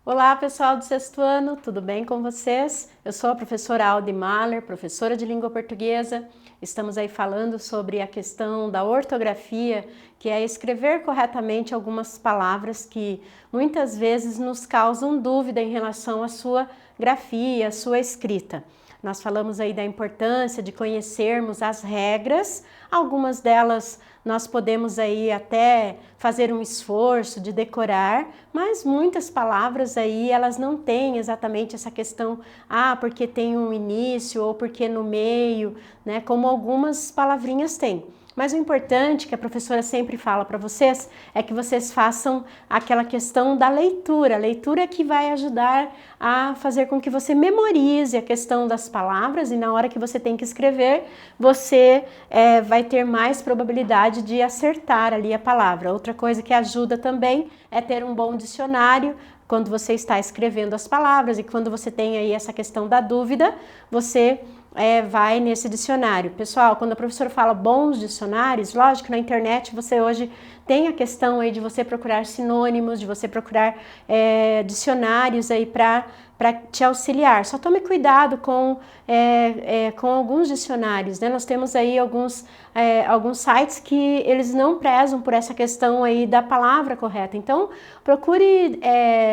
Olá, pessoal do sexto ano, tudo bem com vocês? Eu sou a professora Aldi Mahler, professora de língua portuguesa. Estamos aí falando sobre a questão da ortografia, que é escrever corretamente algumas palavras que muitas vezes nos causam dúvida em relação à sua grafia, à sua escrita. Nós falamos aí da importância de conhecermos as regras, algumas delas nós podemos aí até fazer um esforço de decorar, mas muitas palavras aí elas não têm exatamente essa questão, porque tem um início ou porque no meio, né, como algumas palavrinhas têm. Mas o importante que a professora sempre fala para vocês é que vocês façam aquela questão da leitura. A leitura que vai ajudar a fazer com que você memorize a questão das palavras e na hora que você tem que escrever, você vai ter mais probabilidade de acertar ali a palavra. Outra coisa que ajuda também é ter um bom dicionário quando você está escrevendo as palavras e quando você tem aí essa questão da dúvida, você vai nesse dicionário. Pessoal, quando a professora fala bons dicionários, lógico, na internet você hoje tem a questão aí de você procurar sinônimos, de você procurar dicionários aí para te auxiliar. Só tome cuidado com alguns dicionários, né? Nós temos aí alguns sites que eles não prezam por essa questão aí da palavra correta. Então, procure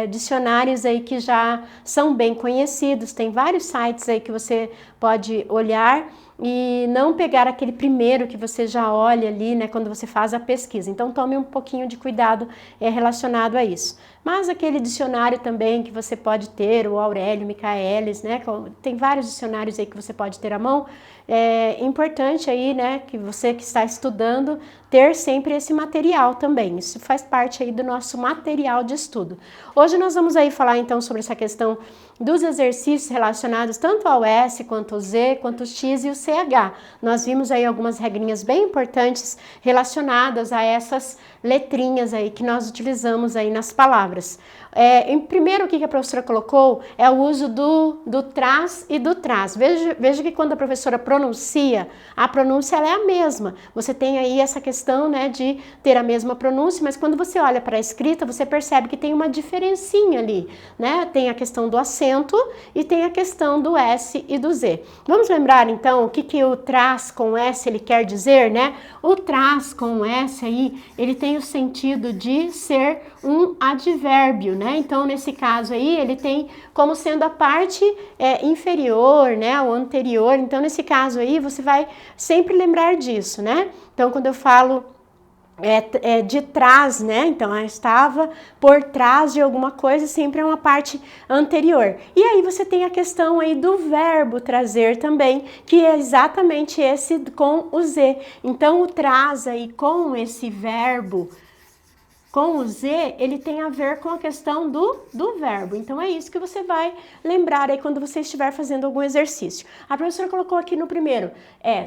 dicionários aí que já são bem conhecidos. Tem vários sites aí que você pode olhar e não pegar aquele primeiro que você já olha ali, né, quando você faz a pesquisa. Então, tome um pouquinho de cuidado relacionado a isso. Mas aquele dicionário também que você pode ter, o Aurélio Michaelis, né, tem vários dicionários aí que você pode ter à mão. É importante aí, né, que você que está estudando, ter sempre esse material também. Isso faz parte aí do nosso material de estudo. Hoje nós vamos aí falar então sobre essa questão dos exercícios relacionados tanto ao S, quanto ao Z, quanto ao X e o CH. Nós vimos aí algumas regrinhas bem importantes relacionadas a essas letrinhas aí que nós utilizamos aí nas palavras. Primeiro, o que a professora colocou é o uso do traz e do traz. Veja que quando a professora pronuncia, a pronúncia ela é a mesma. Você tem aí essa questão, né, de ter a mesma pronúncia, mas quando você olha para a escrita, você percebe que tem uma diferencinha ali, né? Tem a questão do acento e tem a questão do S e do Z. Vamos lembrar então o que o traz com S ele quer dizer, né? O traz com S aí, ele tem o sentido de ser um advérbio, né? Então, nesse caso aí, ele tem como sendo a parte inferior, né? O anterior. Então, nesse caso aí, você vai sempre lembrar disso, né? Então, quando eu falo de trás, né? Então, ela estava por trás de alguma coisa, sempre é uma parte anterior. E aí você tem a questão aí do verbo trazer também, que é exatamente esse com o Z. Então, o traz aí com esse verbo, com o Z, ele tem a ver com a questão do verbo. Então, é isso que você vai lembrar aí quando você estiver fazendo algum exercício. A professora colocou aqui no primeiro,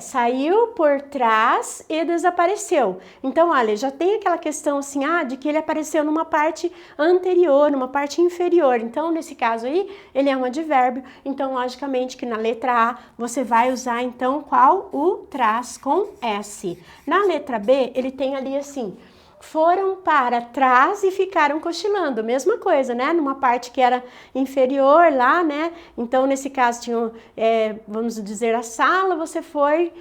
saiu por trás e desapareceu. Então, olha, já tem aquela questão assim, de que ele apareceu numa parte anterior, numa parte inferior. Então, nesse caso aí, ele é um advérbio. Então, logicamente que na letra A, você vai usar, então, qual? O traz com S. Na letra B, ele tem ali assim, foram para trás e ficaram cochilando, mesma coisa, né? Numa parte que era inferior lá, né? Então, nesse caso, tinha, vamos dizer, a sala, você foi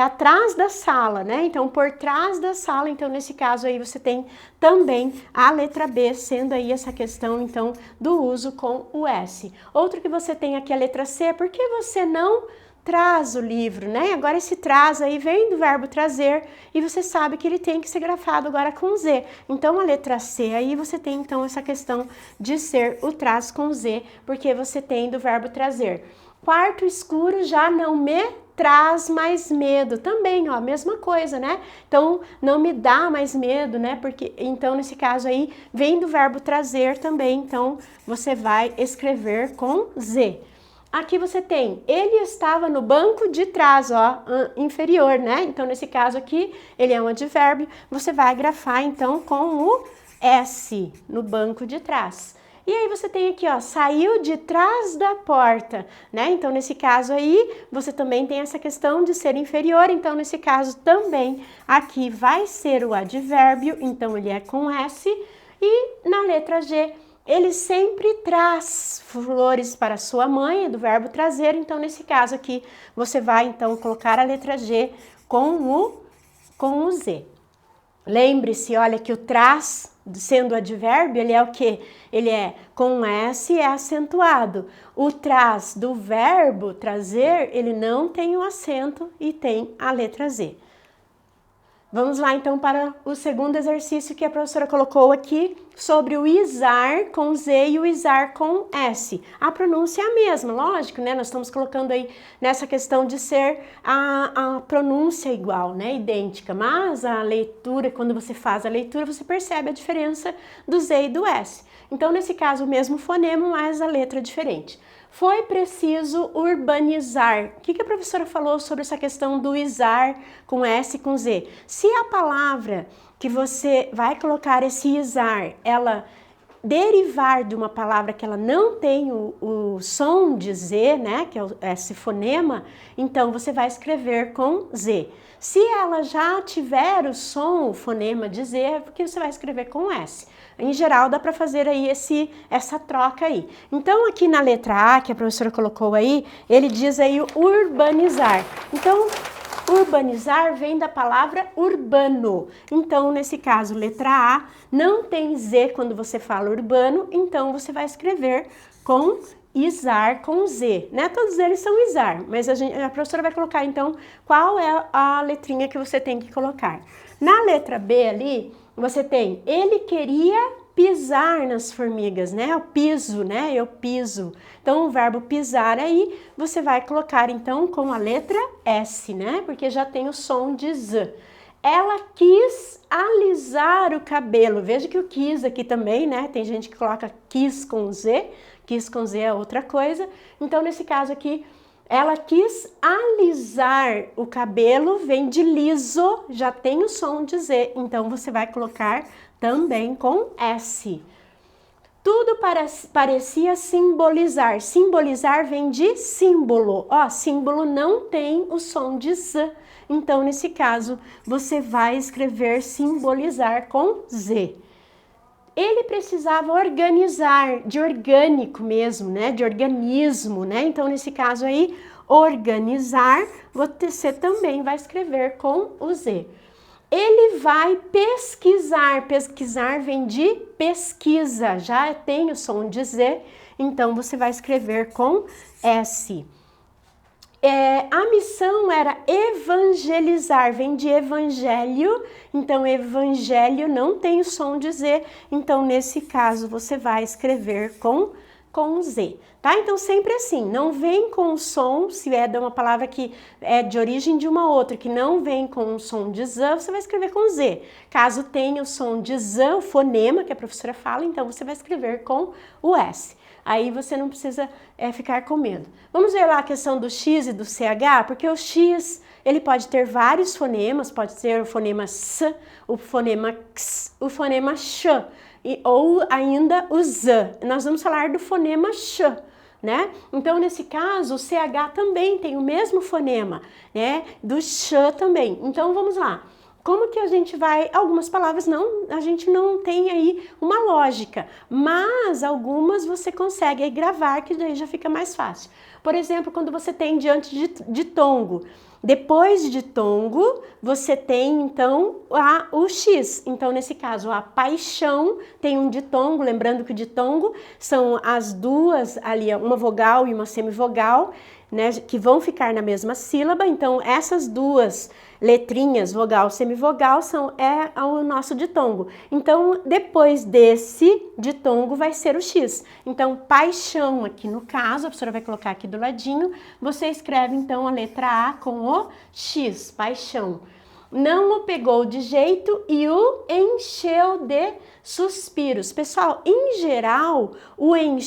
atrás da sala, né? Então, por trás da sala, então, nesse caso aí, você tem também a letra B, sendo aí essa questão, então, do uso com o S. Outro que você tem aqui a letra C, por que você não traz o livro, né? Agora esse traz aí vem do verbo trazer e você sabe que ele tem que ser grafado agora com Z. Então a letra C aí você tem então essa questão de ser o traz com Z, porque você tem do verbo trazer. Quarto escuro já não me traz mais medo. Também, ó, mesma coisa, né? Então não me dá mais medo, né? Porque então nesse caso aí vem do verbo trazer também, então você vai escrever com Z. Aqui você tem, ele estava no banco de trás, ó, inferior, né? Então, nesse caso aqui, ele é um advérbio, você vai grafar, então, com o S, no banco de trás. E aí você tem aqui, ó, saiu de trás da porta, né? Então, nesse caso aí, você também tem essa questão de ser inferior, então, nesse caso também, aqui vai ser o advérbio, então, ele é com S. E na letra G, ele sempre traz flores para sua mãe, do verbo trazer. Então, nesse caso aqui, você vai então colocar a letra G com o Z. Lembre-se, olha, que o traz, sendo advérbio, ele é o quê? Ele é com S, é acentuado. O traz do verbo trazer, ele não tem o acento e tem a letra Z. Vamos lá então para o segundo exercício que a professora colocou aqui sobre o izar com Z e o izar com S. A pronúncia é a mesma, lógico, né? Nós estamos colocando aí nessa questão de ser a pronúncia igual, né? Idêntica, mas a leitura, quando você faz a leitura, você percebe a diferença do Z e do S. Então, nesse caso, o mesmo fonema, mas a letra é diferente. Foi preciso urbanizar. O que a professora falou sobre essa questão do izar com S e com Z? Se a palavra que você vai colocar esse izar, ela derivar de uma palavra que ela não tem o som de Z, né, que é esse fonema, então você vai escrever com Z. Se ela já tiver o som, o fonema de Z, é porque você vai escrever com S. Em geral, dá para fazer aí essa troca aí. Então, aqui na letra A, que a professora colocou aí, ele diz aí urbanizar. Então, urbanizar vem da palavra urbano. Então, nesse caso, letra A, não tem Z quando você fala urbano, então você vai escrever com izar com Z, né? Todos eles são izar, mas a professora vai colocar, então, qual é a letrinha que você tem que colocar. Na letra B ali, você tem, ele queria pisar nas formigas, né? Eu piso, né? Eu piso. Então, o verbo pisar aí, você vai colocar, então, com a letra S, né? Porque já tem o som de Z. Ela quis alisar o cabelo. Veja que o quis aqui também, né? Tem gente que coloca quis com Z. Quis com Z é outra coisa. Então, nesse caso aqui, ela quis alisar o cabelo, vem de liso, já tem o som de Z, então você vai colocar também com S. Tudo parecia simbolizar. Simbolizar vem de símbolo. Ó, símbolo não tem o som de Z, então nesse caso você vai escrever simbolizar com Z. Ele precisava organizar, de orgânico mesmo, né? De organismo, né? Então, nesse caso aí, organizar, você também vai escrever com o Z. Ele vai pesquisar. Pesquisar vem de pesquisa, já tem o som de Z, então você vai escrever com S. A missão era evangelizar, vem de evangelho, então evangelho não tem o som de Z, então nesse caso você vai escrever com Z, tá? Então sempre assim, não vem com o som, se é de uma palavra que é de origem de uma outra, que não vem com o som de Z, você vai escrever com Z. Caso tenha o som de Z, o fonema que a professora fala, então você vai escrever com o S. Aí você não precisa ficar com medo. Vamos ver lá a questão do X e do CH, porque o X, ele pode ter vários fonemas, pode ser o fonema S, o fonema X, o fonema X, ou ainda o Z. Nós vamos falar do fonema X, né? Então, nesse caso, o CH também tem o mesmo fonema, né? Do X também. Então, vamos lá. Como que a gente vai... Algumas palavras a gente não tem aí uma lógica, mas algumas você consegue aí gravar, que daí já fica mais fácil. Por exemplo, quando você tem diante de tongo. Depois de tongo, você tem, então, o X. Então, nesse caso, a paixão tem um ditongo, lembrando que o ditongo são as duas ali, uma vogal e uma semivogal, né, que vão ficar na mesma sílaba. Então, essas duas letrinhas, vogal, semivogal, é o nosso ditongo. Então, depois desse ditongo vai ser o X. Então, paixão aqui no caso, a professora vai colocar aqui do ladinho, você escreve então a letra A com o X, paixão. Não o pegou de jeito e o encheu de suspiros. Pessoal, em geral, o em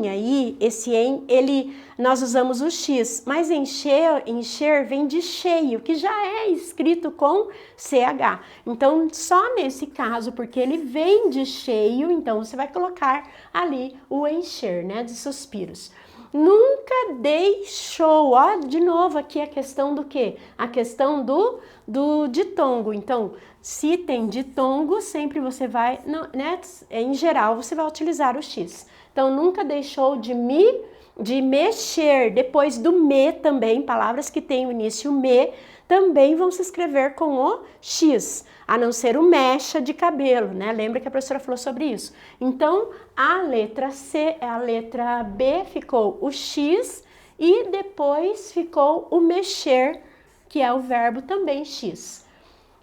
aí, esse em, nós usamos o X, mas encher vem de cheio, que já é escrito com CH. Então, só nesse caso, porque ele vem de cheio, então você vai colocar ali o encher, né, de suspiros. nunca deixou. Ó, de novo aqui a questão do quê? A questão do ditongo. Então, se tem ditongo, sempre você vai, né, em geral, você vai utilizar o X. Então, nunca deixou de mexer. Depois do me também, palavras que têm o início me, também vão se escrever com o X, a não ser o mecha de cabelo, né? Lembra que a professora falou sobre isso? Então, a letra B ficou o X e depois ficou o mexer, que é o verbo também X.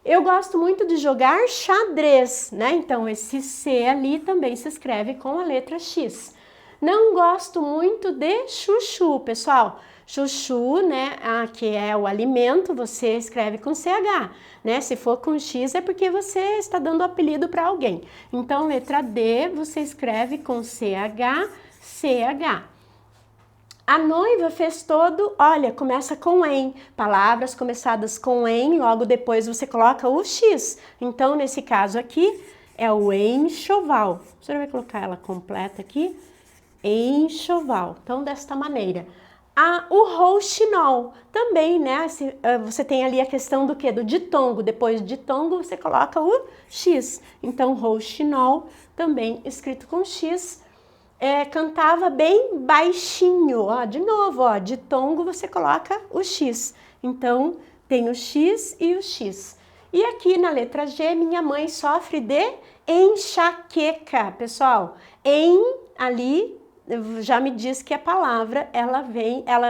Eu gosto muito de jogar xadrez, né? Então, esse C ali também se escreve com a letra X. Não gosto muito de chuchu, pessoal. Chuchu, né, que é o alimento, você escreve com CH, né? Se for com X é porque você está dando apelido para alguém. Então, letra D, você escreve com CH. A noiva fez todo, olha, começa com em. Palavras começadas com em, logo depois você coloca o X. Então, nesse caso aqui, é o enxoval. Você vai colocar ela completa aqui. Enxoval. Então, desta maneira. O rouxinol também, né? Você tem ali a questão do quê? Do ditongo. Depois de ditongo, você coloca o X. Então, rouxinol também escrito com X. Cantava bem baixinho. Ó, de novo, ó, ditongo você coloca o X. Então, tem o X e o X. E aqui na letra G, minha mãe sofre de enxaqueca. Pessoal, ali já me diz que a palavra ela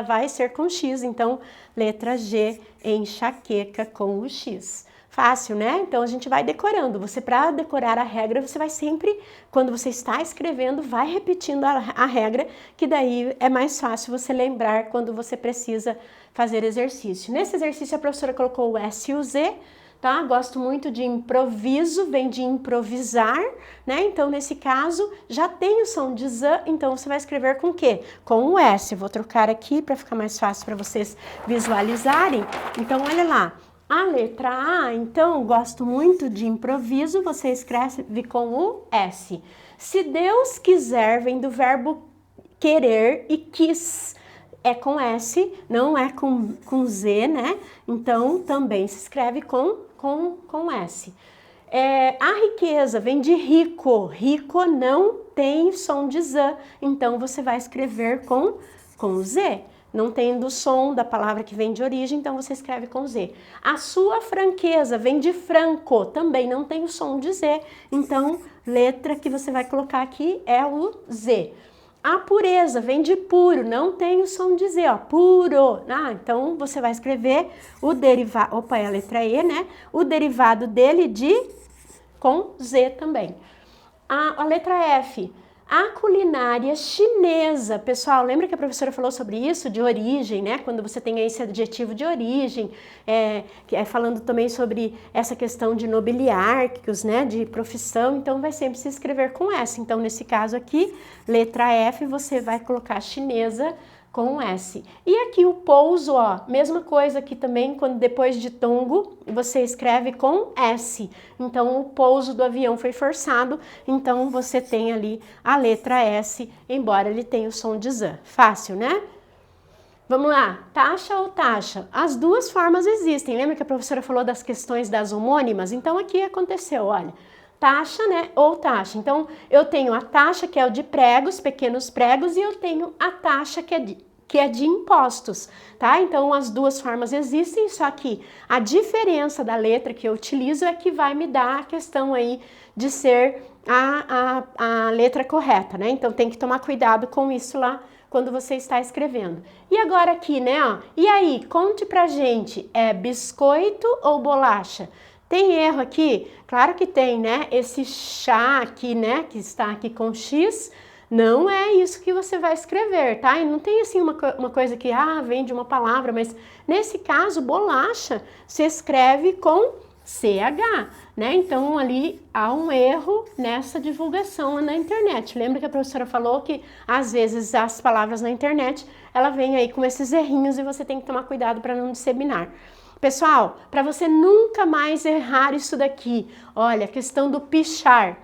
vai ser com X, então letra G, enxaqueca com o X. Fácil, né? Então a gente vai decorando. Você, para decorar a regra, você vai sempre, quando você está escrevendo, vai repetindo a regra, que daí é mais fácil você lembrar quando você precisa fazer exercício. Nesse exercício a professora colocou o S e o Z, tá? Gosto muito de improviso, vem de improvisar, né? Então, nesse caso, já tem o som de Z, então você vai escrever com o quê? Com o S. Eu vou trocar aqui para ficar mais fácil para vocês visualizarem. Então, olha lá. A letra A, então, gosto muito de improviso, você escreve com o S. Se Deus quiser, vem do verbo querer e quis. É com S, não é com Z, né? Então, também se escreve com S. A riqueza vem de rico. Rico não tem som de Z, então você vai escrever com Z. Não tendo o som da palavra que vem de origem, então você escreve com Z. A sua franqueza vem de franco, também não tem o som de Z, então letra que você vai colocar aqui é o Z. A pureza vem de puro, não tem o som de Z, ó, puro. Então você vai escrever o derivado, é a letra E, né? O derivado dele com Z também. A letra F, a culinária chinesa. Pessoal, lembra que a professora falou sobre isso, de origem, né? Quando você tem esse adjetivo de origem, falando também sobre essa questão de nobiliárquicos, né? De profissão, então vai sempre se escrever com S. Então, nesse caso aqui, letra F, você vai colocar chinesa com S. E aqui o pouso, ó, mesma coisa aqui também, quando depois de tongo, você escreve com S. Então, o pouso do avião foi forçado, então você tem ali a letra S, embora ele tenha o som de Z. Fácil, né? Vamos lá, taxa ou taxa? As duas formas existem. Lembra que a professora falou das questões das homônimas? Então, aqui aconteceu, olha, taxa, né, ou taxa. Então, eu tenho a taxa, que é o de pregos, pequenos pregos, e eu tenho a taxa, que é de impostos, tá? Então, as duas formas existem, só que a diferença da letra que eu utilizo é que vai me dar a questão aí de ser a letra correta, né? Então, tem que tomar cuidado com isso lá quando você está escrevendo. E agora aqui, né, ó, e aí, conte pra gente, é biscoito ou bolacha? Tem erro aqui? Claro que tem, né? Esse chá aqui, né, que está aqui com X, não é isso que você vai escrever, tá? E não tem assim uma coisa que, vem de uma palavra, mas nesse caso, bolacha, se escreve com CH, né? Então, ali há um erro nessa divulgação na internet. Lembra que a professora falou que, às vezes, as palavras na internet, ela vem aí com esses errinhos e você tem que tomar cuidado para não disseminar. Pessoal, para você nunca mais errar isso daqui, olha, a questão do pichar.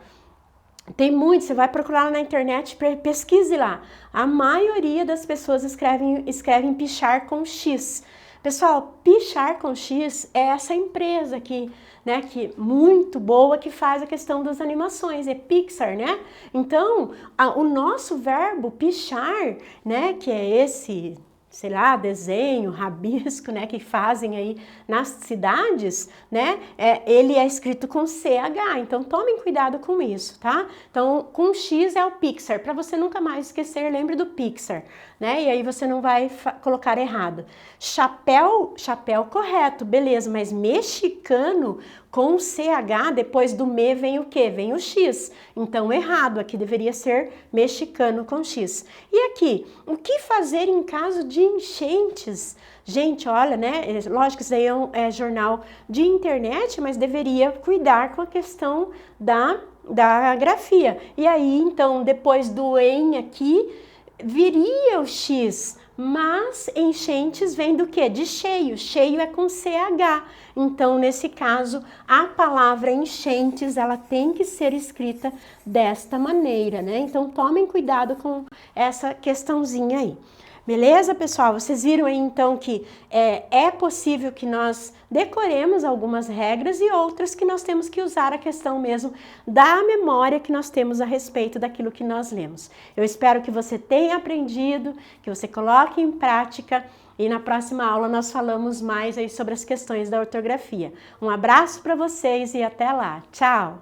Tem muito, você vai procurar lá na internet, pesquise lá. A maioria das pessoas escrevem Pichar com X. Pessoal, Pichar com X é essa empresa que, né, que muito boa, que faz a questão das animações, é Pixar, né? Então, o nosso verbo pichar, né, que é esse, sei lá, desenho, rabisco, né, que fazem aí nas cidades, né, ele é escrito com CH, então tomem cuidado com isso, tá? Então, com X é o Pixar, para você nunca mais esquecer, lembre do Pixar, né, e aí você não vai colocar errado. Chapéu, chapéu correto, beleza, mas mexicano com CH, depois do me vem o quê? Vem o X, então errado, aqui deveria ser mexicano com X. E aqui, o que fazer em caso de enchentes? Gente, olha, né, lógico que isso aí é jornal de internet, mas deveria cuidar com a questão da grafia. E aí, então, depois do em aqui, viria o X, mas enchentes vem do que? De cheio. Cheio é com CH. Então, nesse caso, a palavra enchentes, ela tem que ser escrita desta maneira, né? Então, tomem cuidado com essa questãozinha aí. Beleza, pessoal? Vocês viram aí, então, que é possível que nós decoremos algumas regras e outras que nós temos que usar a questão mesmo da memória que nós temos a respeito daquilo que nós lemos. Eu espero que você tenha aprendido, que você coloque em prática e na próxima aula nós falamos mais aí sobre as questões da ortografia. Um abraço para vocês e até lá. Tchau!